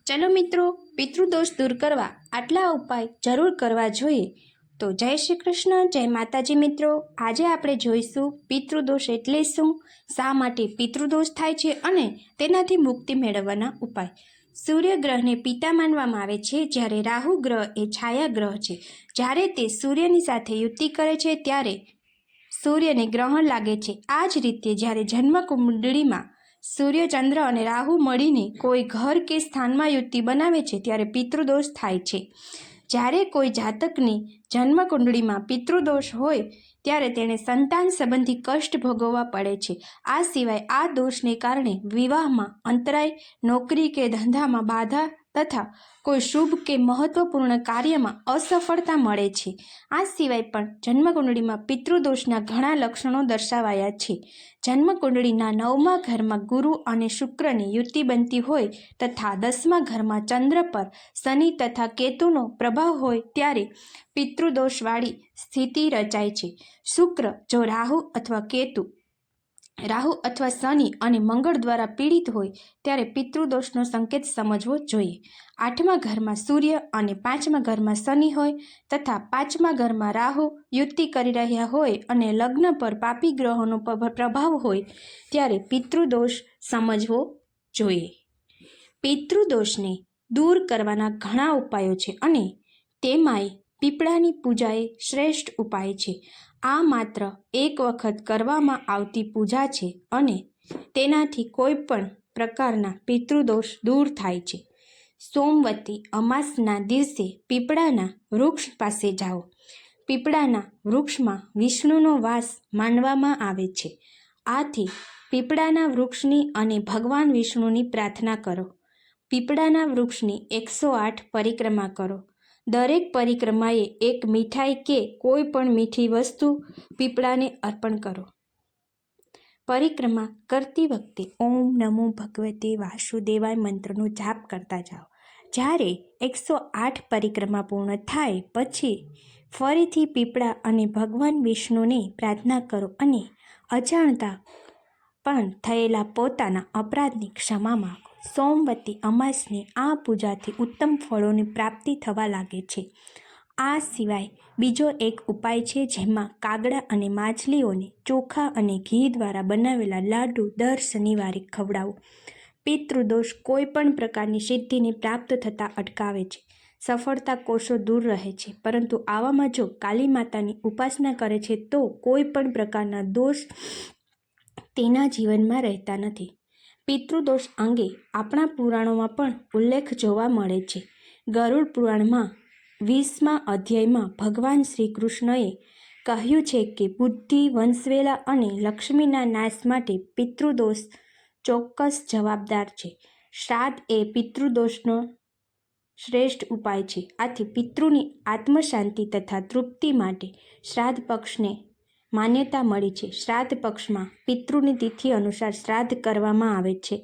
चलो मित्रों, पितृदोष दूर करवा आटला उपाय जरूर करवा જોઈએ। तो जय श्री कृष्ण, जय माताजी। मित्रों, आज આપણે જોઈશું પિતૃદોષ એટલે શું, શા માટે પિતૃદોષ થાય છે અને તેનાથી મુક્તિ મેળવવાના ઉપાય। સૂર્યગ્રહને પિતા માનવામાં આવે છે, જ્યારે રાહુ ગ્રહ એ છાયા ગ્રહ છે। જ્યારે તે સૂર્યની સાથે યુતિ કરે છે ત્યારે સૂર્યને ગ્રહણ લાગે છે। આ જ રીતે જ્યારે જન્મ કુંડળીમાં સૂર્ય, ચંદ્ર અને રાહુ મળીને કોઈ ઘર કે સ્થાનમાં યુતિ બનાવે છે ત્યારે પિતૃદોષ થાય છે। જ્યારે કોઈ જાતકની જન્મ કુંડળીમાં પિતૃદોષ હોય ત્યારે તેણે સંતાન સંબંધી કષ્ટ ભોગવવા પડે છે। આ સિવાય આ દોષને કારણે વિવાહમાં અંતરાય, નોકરી કે ધંધામાં બાધા તથા કોઈ શુભ કે મહત્વપૂર્ણ કાર્યમાં અસફળતા મળે છે। આ સિવાય પણ જન્મકુંડળીમાં પિતૃદોષના ઘણા લક્ષણો દર્શાવાયા છે। જન્મકુંડળીના 9મા ઘરમાં ગુરુ અને શુક્રની યુતિ બનતી હોય તથા 10મા ઘરમાં ચંદ્ર પર શનિ તથા કેતુનો પ્રભાવ હોય ત્યારે પિતૃદોષવાળી સ્થિતિ રચાય છે। શુક્ર જો રાહુ અથવા શનિ અને મંગળ દ્વારા પીડિત હોય ત્યારે પિતૃદોષનો સંકેત સમજવો જોઈએ। 8મા ઘરમાં સૂર્ય અને 5મા ઘરમાં શનિ હોય તથા 5મા ઘરમાં રાહુ યુતિ કરી રહ્યા હોય અને લગ્ન પર પાપી ગ્રહોનો પ્રભાવ હોય ત્યારે પિતૃદોષ સમજવો જોઈએ। પિતૃદોષને દૂર કરવાના ઘણા ઉપાયો છે અને તેમાંય પીપળાની પૂજા એ શ્રેષ્ઠ ઉપાય છે। આ માત્ર એક વખત કરવામાં આવતી પૂજા છે અને તેનાથી કોઈ પણ પ્રકારના પિતૃદોષ દૂર થાય છે। સોમવતી અમાસના દિવસે પીપળાના વૃક્ષ પાસે જાઓ। પીપળાના વૃક્ષમાં વિષ્ણુનો વાસ માનવામાં આવે છે। આથી પીપળાના વૃક્ષની અને ભગવાન વિષ્ણુની પ્રાર્થના કરો। પીપળાના વૃક્ષની 108 પરિક્રમા કરો। દરેક પરિક્રમાએ એક મીઠાઈ કે કોઈ પણ મીઠી વસ્તુ પીપળાને અર્પણ કરો। પરિક્રમા કરતી વખતે ઓમ નમો ભગવતે વાસુદેવાય મંત્રનો જાપ કરતા જાઓ। જ્યારે 108 પરિક્રમા પૂર્ણ થાય પછી ફરીથી પીપળા અને ભગવાન વિષ્ણુને પ્રાર્થના કરો અને અજાણતા પણ થયેલા પોતાના અપરાધની ક્ષમા માગો। સોમવતી અમાસની આ પૂજાથી ઉત્તમ ફળોની પ્રાપ્તિ થવા લાગે છે। આ સિવાય બીજો એક ઉપાય છે, જેમાં કાગડા અને માછલીઓને ચોખા અને ઘી દ્વારા બનાવેલા લાડુ દર શનિવારે ખવડાવો। પિતૃદોષ કોઈ પણ પ્રકારની સિદ્ધિને પ્રાપ્ત થતાં અટકાવે છે। સફળતા કોષો દૂર રહે છે, પરંતુ આવામાં જો કાલી માતાની ઉપાસના કરે છે તો કોઈ પણ પ્રકારના દોષ તેના જીવનમાં રહેતા નથી। પિતૃદોષ અંગે આપણા પુરાણોમાં પણ ઉલ્લેખ જોવા મળે છે। ગરુડ પુરાણમાં 20મા અધ્યાયમાં ભગવાન શ્રી કૃષ્ણએ કહ્યું છે કે બુદ્ધિ, વંશવેલા અને લક્ષ્મીના નાશ માટે પિતૃદોષ ચોક્કસ જવાબદાર છે। શ્રાદ્ધ એ પિતૃદોષનો શ્રેષ્ઠ ઉપાય છે। આથી પિતૃની આત્મશાંતિ તથા તૃપ્તિ માટે શ્રાદ્ધ પક્ષને માન્યતા મળી છે। શ્રાદ્ધ પક્ષમાં પિતૃની તિથિ અનુસાર શ્રાદ્ધ કરવામાં આવે છે।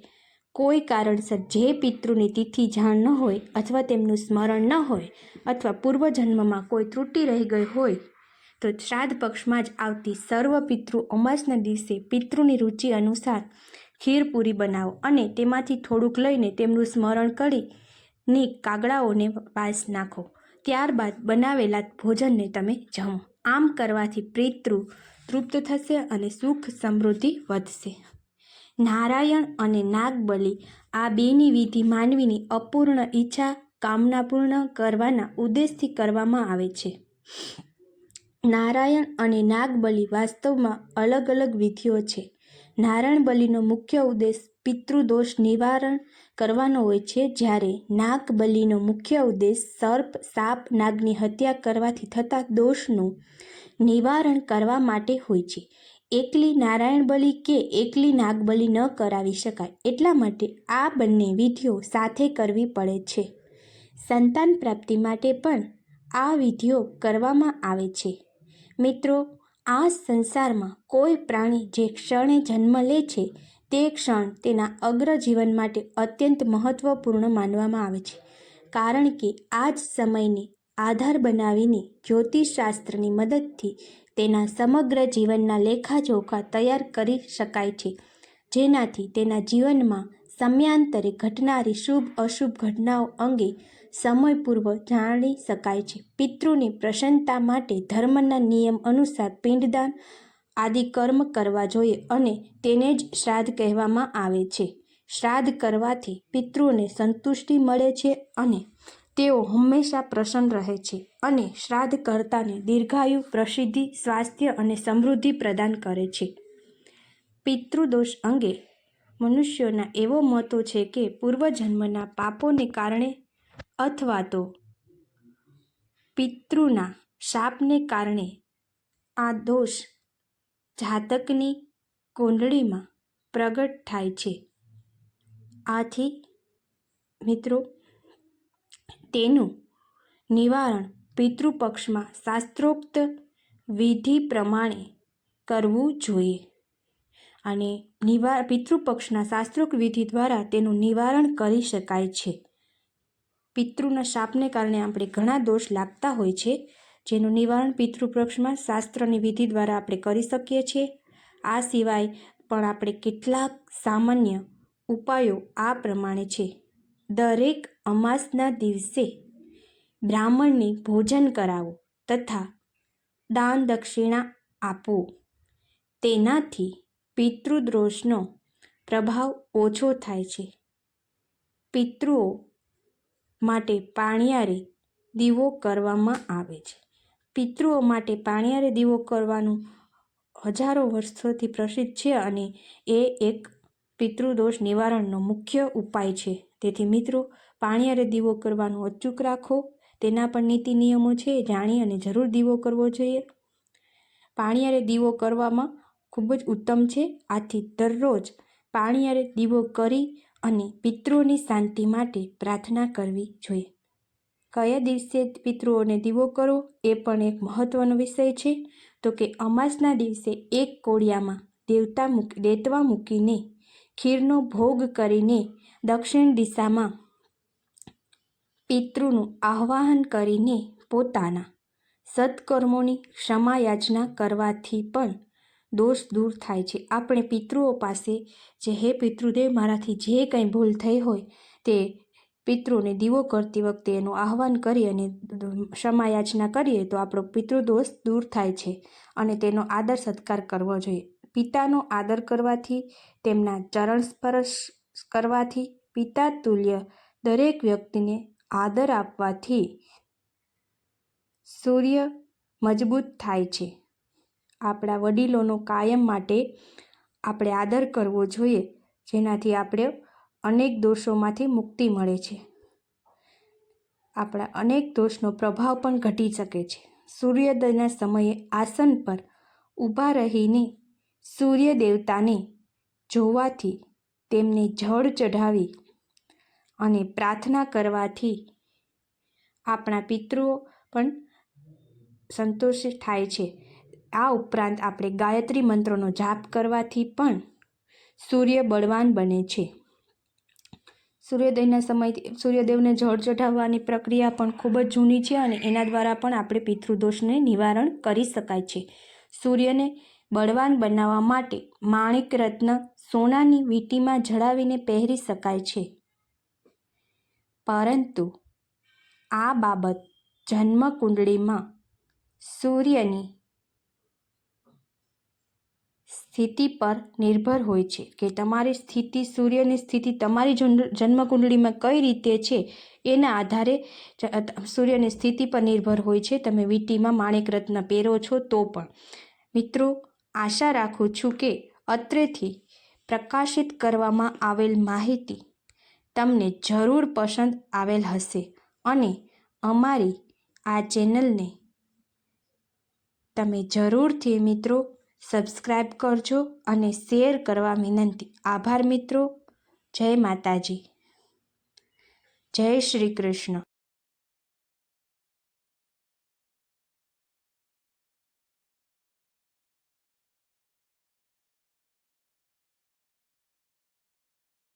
કોઈ કારણસર જે પિતૃની તિથિ જાણ ન હોય અથવા તેમનું સ્મરણ ન હોય અથવા પૂર્વજન્મમાં કોઈ ત્રુટિ રહી ગઈ હોય તો શ્રાદ્ધ પક્ષમાં જ આવતી સર્વ પિતૃ અમાસના દિવસે પિતૃની રુચિ અનુસાર ખીરપૂરી બનાવો અને તેમાંથી થોડુંક લઈને તેમનું સ્મરણ કરીને કાગડાઓને વાસ નાખો। ત્યારબાદ બનાવેલા ભોજનને તમે જમો। આમ કરવાથી પિતૃ તૃપ્ત થશે અને સુખ સમૃદ્ધિ વધશે। નારાયણ અને નાગબલિ આ બેની વિધિ માનવીની અપૂર્ણ ઈચ્છા કામના પૂર્ણ કરવાના ઉદ્દેશથી કરવામાં આવે છે। નારાયણ અને નાગબલિ વાસ્તવમાં અલગ અલગ વિધિઓ છે। નારાયણ બલિનો મુખ્ય ઉદ્દેશ પિતૃદોષ નિવારણ કરવાનો હોય છે, જ્યારે નાગબલિનો મુખ્ય ઉદ્દેશ સર્પ, સાપ, નાગની હત્યા કરવાથી થતા દોષનું નિવારણ કરવા માટે હોય છે। એકલી નારાયણ બલિ કે એકલી નાગબલિ ન કરાવી શકાય, એટલા માટે આ બંને વિધિઓ સાથે કરવી પડે છે। સંતાન પ્રાપ્તિ માટે પણ આ વિધિઓ કરવામાં આવે છે। મિત્રો, આ સંસારમાં કોઈ પ્રાણી જે ક્ષણે જન્મ લે છે તે ક્ષણ તેના અગ્ર જીવન માટે અત્યંત મહત્વપૂર્ણ માનવામાં આવે છે, કારણ કે આ જ સમયને આધાર બનાવીને જ્યોતિષશાસ્ત્રની મદદથી તેના સમગ્ર જીવનના લેખાજોખા તૈયાર કરી શકાય છે, જેનાથી તેના જીવનમાં સમયાંતરે ઘટનારી શુભ અશુભ ઘટનાઓ અંગે સમયપૂર્વક જાણી શકાય છે. પિતૃની પ્રસન્નતા માટે ધર્મના નિયમ અનુસાર પિંડદાન આદિ કર્મ કરવા જોઈએ અને તેને જ શ્રાદ્ધ કહેવામાં આવે છે. શ્રાદ્ધ કરવાથી પિતૃઓને સંતુષ્ટિ મળે છે અને તેઓ હંમેશા પ્રસન્ન રહે છે અને શ્રાદ્ધ કર્તાને દીર્ઘાયુ, પ્રસિદ્ધિ, સ્વાસ્થ્ય અને સમૃદ્ધિ પ્રદાન કરે છે. પિતૃદોષ અંગે મનુષ્યોના એવો મતો છે કે પૂર્વજન્મના પાપોને કારણે અથવા તો પિતૃના શાપને કારણે આ દોષ જાતકની કુંડળીમાં પ્રગટ થાય છે. આથી મિત્રો તેનું નિવારણ પિતૃપક્ષમાં શાસ્ત્રોક્ત વિધિ પ્રમાણે કરવું જોઈએ અને પિતૃપક્ષના શાસ્ત્રોક્ત વિધિ દ્વારા તેનું નિવારણ કરી શકાય છે. પિતૃના શાપને કારણે આપણે ઘણા દોષ લાગતા હોય છે, જેનું નિવારણ પિતૃપક્ષમાં શાસ્ત્રની વિધિ દ્વારા આપણે કરી શકીએ છીએ. આ સિવાય પણ આપણે કેટલાક સામાન્ય ઉપાયો આ પ્રમાણે છે. દરેક અમાસના દિવસે બ્રાહ્મણને ભોજન કરાવવું તથા દાન દક્ષિણા આપવું. તેનાથી પિતૃદોષનો પ્રભાવ ઓછો થાય છે. પિતૃઓ માટે પાણિયારે દીવો કરવામાં આવે છે. પિતૃઓ માટે પાણિયારે દીવો કરવાનું હજારો વર્ષોથી પ્રસિદ્ધ છે અને એ એક પિતૃદોષ નિવારણનો મુખ્ય ઉપાય છે. તેથી મિત્રો, પાણિયારે દીવો કરવાનું અચૂક રાખો. તેના પણ નીતિ નિયમો છે, જાણી અને જરૂર દીવો કરવો જોઈએ. પાણિયારે દીવો કરવામાં ખૂબ જ ઉત્તમ છે. આથી દરરોજ પાણિયારે દીવો કરી અને પિતૃઓની શાંતિ માટે પ્રાર્થના કરવી જોઈએ. કયા દિવસે પિતૃઓને દીવો કરવો એ પણ એક મહત્વનો વિષય છે. તો કે અમાસના દિવસે એક કોળિયામાં દેતવા મૂકીને ખીરનો ભોગ કરીને દક્ષિણ દિશામાં પિતૃનું આહ્વાન કરીને પોતાના સત્કર્મોની ક્ષમા યાચના કરવાથી પણ દોષ દૂર થાય છે. આપણે પિતૃઓ પાસે હે પિતૃદેવ, મારાથી જે કંઈ ભૂલ થઈ હોય તે પિતૃને દીવો કરતી વખતે એનું આહ્વાન કરી અને ક્ષમા યાચના કરીએ તો આપણો પિતૃદોષ દૂર થાય છે અને તેનો આદર સત્કાર કરવો જોઈએ. પિતાનો આદર કરવાથી, તેમના ચરણ સ્પર્શ કરવાથી, પિતા તુલ્ય દરેક વ્યક્તિને આદર આપવાથી સૂર્ય મજબૂત થાય છે. આપણા વડીલોનો કાયમ માટે આપણે આદર કરવો જોઈએ, જેનાથી આપણે અનેક દોષોમાંથી મુક્તિ મળે છે. આપણા અનેક દોષનો પ્રભાવ પણ ઘટી શકે છે. સૂર્યોદયના સમયે આસન પર ઊભા રહીને સૂર્ય દેવતાને જોવાથી, તેમને જળ ચઢાવી અને પ્રાર્થના કરવાથી આપણા પિતૃઓ પણ સંતોષિત થાય છે. આ ઉપરાંત આપણે ગાયત્રી મંત્રોનો જાપ કરવાથી પણ સૂર્ય બળવાન બને છે. સૂર્યોદયના સમયે સૂર્યદેવને જળ ચઢાવવાની પ્રક્રિયા પણ ખૂબ જ જૂની છે અને એના દ્વારા પણ આપણે પિતૃદોષને નિવારણ કરી શકાય છે. સૂર્યને બળવાન બનાવવા માટે માણિક રત્ન સોનાની વીંટીમાં જડાવીને પહેરી શકાય છે. પરંતુ આ બાબત જન્મકુંડળીમાં સૂર્યની સ્થિતિ પર નિર્ભર હોય છે કે તમારી સ્થિતિ, સૂર્યની સ્થિતિ તમારી જન્મકુંડળીમાં કઈ રીતે છે એના આધારે સૂર્યની સ્થિતિ પર નિર્ભર હોય છે. તમે વીંટીમાં માણિક રત્ન પહેરો છો તો પણ. મિત્રો, આશા રાખું છું કે અત્રેથી પ્રકાશિત કરવામાં આવેલ માહિતી તમને જરૂર પસંદ આવેલ હશે અને અમારી આ ચેનલને તમે જરૂરથી મિત્રો સબસ્ક્રાઈબ કરજો અને શેર કરવા વિનંતી. આભાર મિત્રો. જય માતાજી. જય શ્રી કૃષ્ણ.